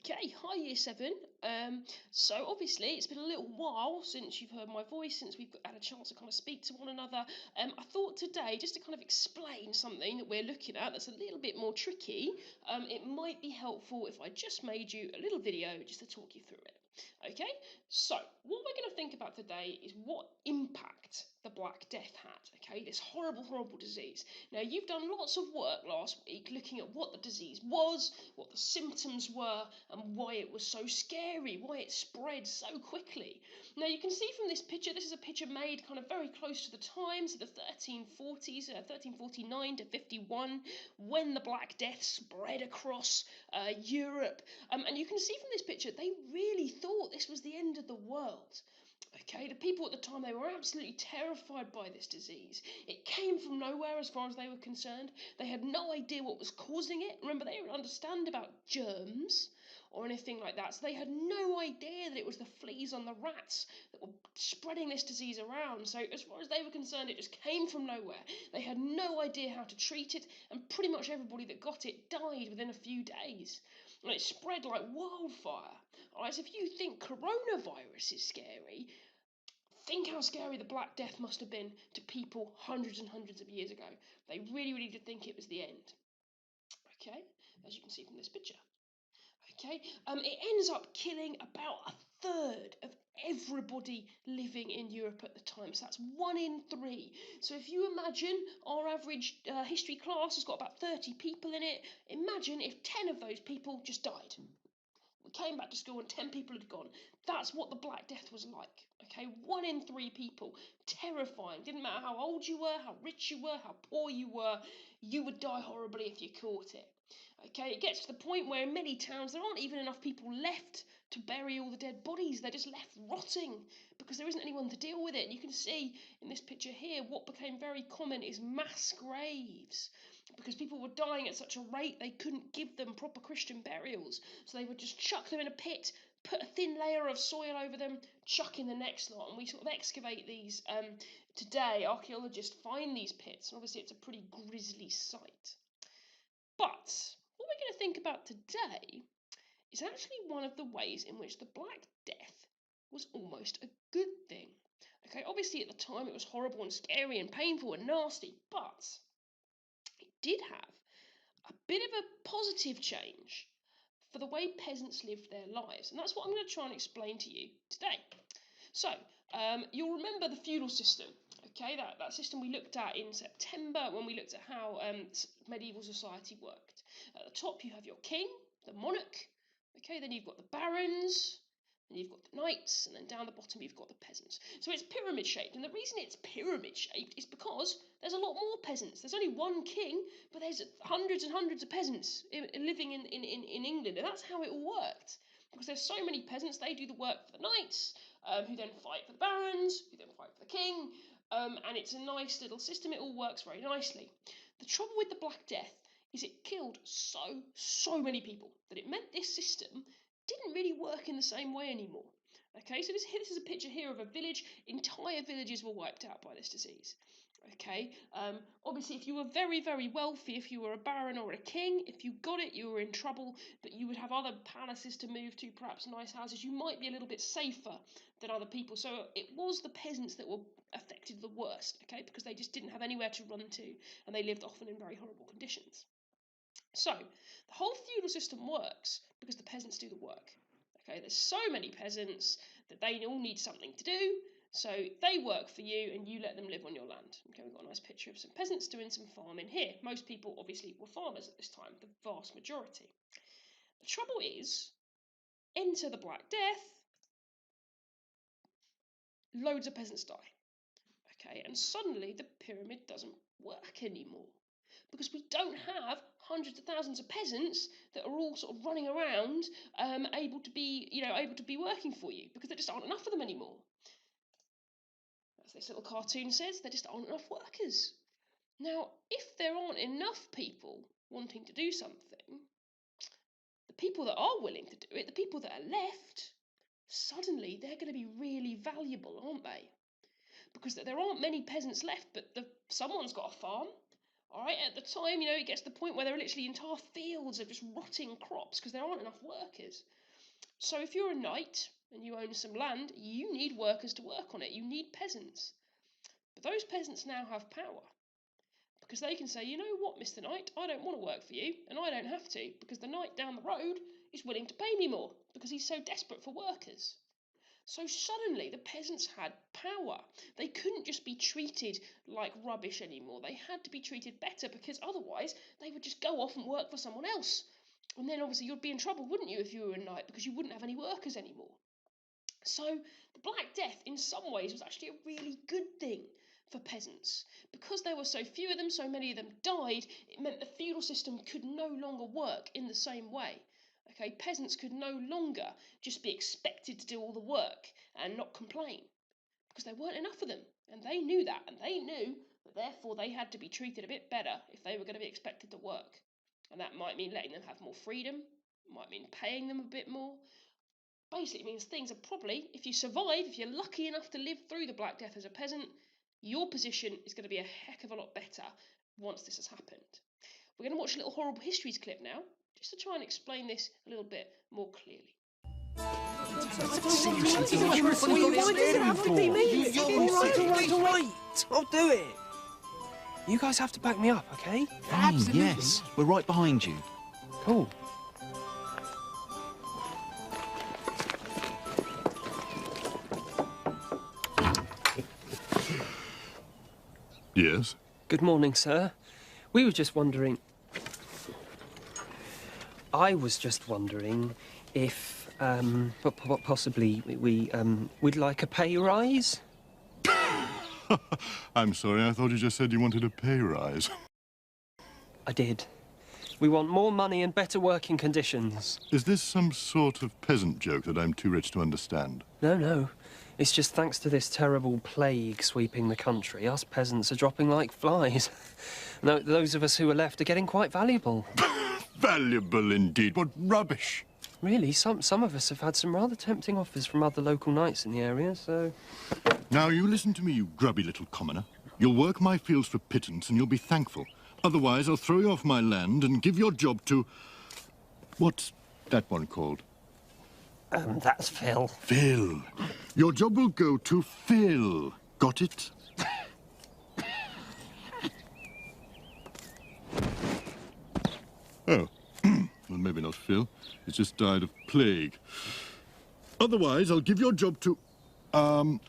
Okay, hi Year 7. So obviously it's been a little while since you've heard my voice, since we've had a chance to kind of speak to one another. I thought today, just to kind of explain something that we're looking at that's a little bit more tricky, it might be helpful if I just made you a little video just to talk you through it. Okay, so what we're going to think about today is what impact the Black Death had. Okay, this horrible, horrible disease. Now, you've done lots of work last week looking at what the disease was, what the symptoms were, and why it was so scary, why it spread so quickly. Now, you can see from this picture, this is a picture made kind of very close to the times of the 1340s, 1349 to 51, when the Black Death spread across Europe. And you can see from this picture, they really thought this was the end of the world. Okay, the people at the time, they were absolutely terrified by this disease. It came from nowhere as far as they were concerned. They had no idea what was causing it. Remember, they didn't understand about germs or anything like that. So they had no idea that it was the fleas on the rats that were spreading this disease around. So as far as they were concerned, it just came from nowhere. They had no idea how to treat it, and pretty much everybody that got it died within a few days. And it spread like wildfire. All right, so if you think coronavirus is scary, think how scary the Black Death must have been to people hundreds and hundreds of years ago. They really, really did think it was the end. Okay, as you can see from this picture. Okay, it ends up killing about a third of everybody living in Europe at the time. So that's 1 in 3. So if you imagine our average history class has got about 30 people in it, imagine if 10 of those people just died. We came back to school and 10 people had gone. That's what the Black Death was like. Okay, 1 in 3 people. Terrifying. Didn't matter how old you were, how rich you were, how poor you were, you would die horribly if you caught it. Okay, it gets to the point where in many towns there aren't even enough people left to bury all the dead bodies. They're just left rotting because there isn't anyone to deal with it. And you can see in this picture here what became very common is mass graves, because people were dying at such a rate they couldn't give them proper Christian burials. So they would just chuck them in a pit, put a thin layer of soil over them, chuck in the next lot. And we sort of excavate these today. Archaeologists find these pits, and obviously it's a pretty grisly sight. But what we're going to think about today is actually one of the ways in which the Black Death was almost a good thing. Okay, obviously at the time it was horrible and scary and painful and nasty, but it did have a bit of a positive change for the way peasants lived their lives. And that's what I'm going to try and explain to you today. So, you'll remember the feudal system. Okay, that system we looked at in September when we looked at how medieval society worked. At the top you have your king, the monarch. Okay, then you've got the barons, and you've got the knights, and then down the bottom you've got the peasants. So it's pyramid shaped, and the reason it's pyramid shaped is because there's a lot more peasants. There's only one king, but there's hundreds and hundreds of peasants living in England, and that's how it all worked. Because there's so many peasants, they do the work for the knights, who then fight for the barons, who then fight for the king, and it's a nice little system. It all works very nicely. The trouble with the Black Death is it killed so many people that it meant this system didn't really work in the same way anymore. Okay, so this is a picture here of a village. Entire villages were wiped out by this disease. Okay, obviously if you were very, very wealthy, if you were a baron or a king, if you got it, you were in trouble, but you would have other palaces to move to, perhaps nice houses. You might be a little bit safer than other people. So it was the peasants that were affected the worst, okay, because they just didn't have anywhere to run to, and they lived often in very horrible conditions. So the whole feudal system works because the peasants do the work. Okay, there's so many peasants that they all need something to do, so they work for you and you let them live on your land. Okay, we've got a nice picture of some peasants doing some farming here. Most people obviously were farmers at this time, the vast majority. The trouble is, enter the Black Death, loads of peasants die. Okay, and suddenly the pyramid doesn't work anymore, because we don't have hundreds of thousands of peasants that are all sort of running around, able to be working for you, because there just aren't enough of them anymore. As this little cartoon says, there just aren't enough workers. Now, if there aren't enough people wanting to do something, the people that are willing to do it, the people that are left, suddenly they're going to be really valuable, aren't they? Because there aren't many peasants left, but someone's got a farm. All right, at the time, it gets to the point where there are literally entire fields of just rotting crops because there aren't enough workers. So if you're a knight and you own some land, you need workers to work on it. You need peasants. But those peasants now have power because they can say, you know what, Mr. Knight, I don't want to work for you, and I don't have to because the knight down the road is willing to pay me more because he's so desperate for workers. So suddenly the peasants had power. They couldn't just be treated like rubbish anymore. They had to be treated better because otherwise they would just go off and work for someone else. And then obviously you'd be in trouble, wouldn't you, if you were a knight, because you wouldn't have any workers anymore. So the Black Death in some ways was actually a really good thing for peasants. Because there were so few of them, so many of them died, it meant the feudal system could no longer work in the same way. Okay, peasants could no longer just be expected to do all the work and not complain because there weren't enough of them. And they knew that, and they knew that therefore they had to be treated a bit better if they were going to be expected to work. And that might mean letting them have more freedom, might mean paying them a bit more. Basically means things are probably, if you survive, if you're lucky enough to live through the Black Death as a peasant, your position is going to be a heck of a lot better once this has happened. We're going to watch a little horrible histories clip now, just to try and explain this a little bit more clearly. Right, I'll do it. You guys have to back me up, okay? Fine, yes. We're right behind you. Cool. Yes? Good morning, sir. We were just wondering... I was just wondering if, possibly we'd like a pay rise? I'm sorry, I thought you just said you wanted a pay rise. I did. We want more money and better working conditions. Is this some sort of peasant joke that I'm too rich to understand? No. It's just thanks to this terrible plague sweeping the country, us peasants are dropping like flies. No, those of us who are left are getting quite valuable. Valuable indeed. What rubbish. Really, some of us have had some rather tempting offers from other local knights in the area, so... Now, you listen to me, you grubby little commoner. You'll work my fields for pittance and you'll be thankful. Otherwise, I'll throw you off my land and give your job to... What's that one called? That's Phil. Phil. Your job will go to Phil. Got it? Oh. Well, maybe not Phil. He's just died of plague. Otherwise, I'll give your job to... I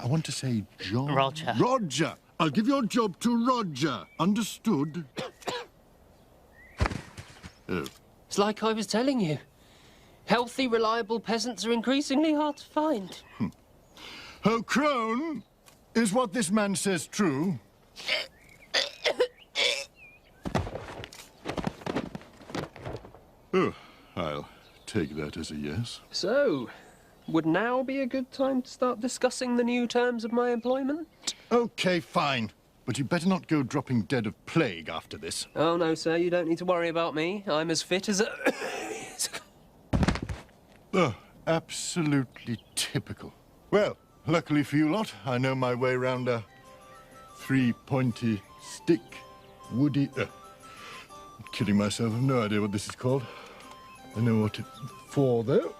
want to say John... Roger. Roger! I'll give your job to Roger. Understood? Oh. It's like I was telling you. Healthy, reliable peasants are increasingly hard to find. Ho Crone, is what this man says true? Oh, I'll take that as a yes. So, would now be a good time to start discussing the new terms of my employment? Okay, fine. But you better not go dropping dead of plague after this. Oh, no, sir, you don't need to worry about me. I'm as fit as a... Oh, absolutely typical. Well, luckily for you lot, I know my way round a three-pointy stick, woody... I'm kidding myself, I've no idea what this is called. I know what it's for, though.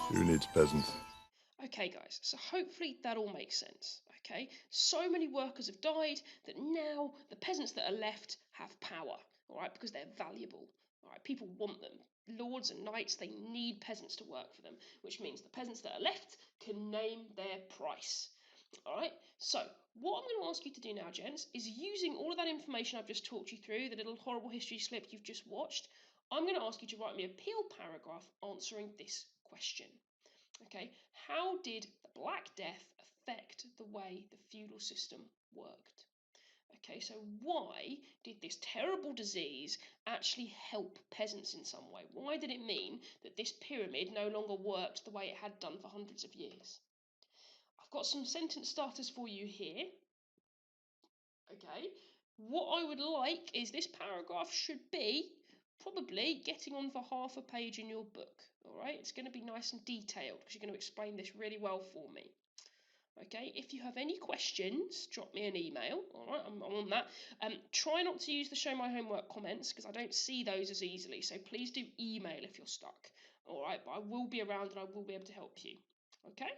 Who needs peasants? Okay, guys, so hopefully that all makes sense, okay? So many workers have died that now the peasants that are left have power, all right, because they're valuable. All right, people want them. Lords and knights, they need peasants to work for them, which means the peasants that are left can name their price. All right, so what I'm going to ask you to do now, gents, is using all of that information I've just talked you through, the little horrible history slip you've just watched, I'm going to ask you to write me a peel paragraph answering this question. Okay, how did the Black Death affect the way the feudal system worked? Okay, so why did this terrible disease actually help peasants in some way? Why did it mean that this pyramid no longer worked the way it had done for hundreds of years? I've got some sentence starters for you here. Okay, what I would like is this paragraph should be probably getting on for half a page in your book. All right, it's going to be nice and detailed because you're going to explain this really well for me. Okay, if you have any questions, drop me an email. All right, I'm on that. Try not to use the show my homework comments because I don't see those as easily. So please do email if you're stuck. All right, but I will be around and I will be able to help you. Okay.